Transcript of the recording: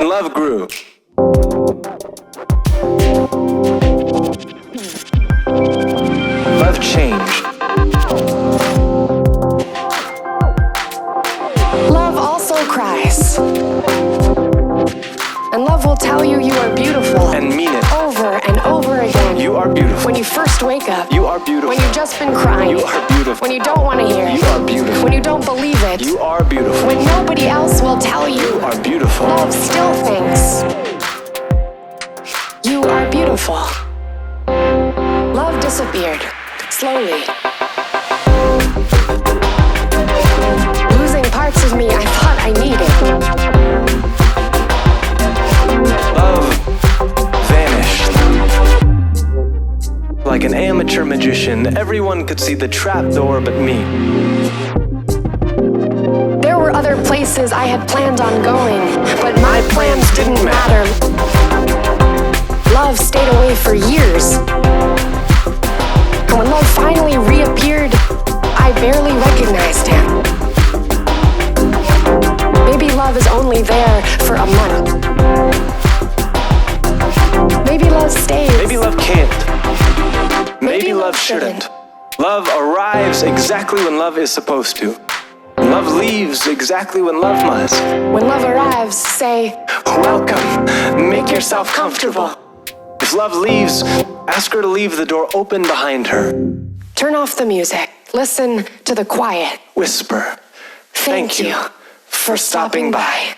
Love grew. Love changed. Love also cries. And love will tell you you are beautiful. And mean it. Over and over again. You are beautiful. When you first wake up. You are beautiful. When you've just been crying. You are beautiful. When you don't want to hear it. You are beautiful. When you don't believe it. You are beautiful. When nobody else will tell you. You are beautiful. Love still thinks you are beautiful. Love disappeared. Slowly. Losing parts of me I thought I needed. Love vanished. Like an amateur magician, everyone could see the trapdoor but me. There were other places I had planned on going, but my plans didn't matter. Love stayed away for years. And when love finally reappeared, I barely recognized him. Maybe love is only there for a month. Maybe love stays. Maybe love can't. Maybe love shouldn't. Love arrives exactly when love is supposed to. Love leaves exactly when love must. When love arrives, say, Welcome. Make yourself comfortable. If love leaves, ask her to leave the door open behind her. turn off the music. Listen to the quiet. Whisper. Thank you for stopping by.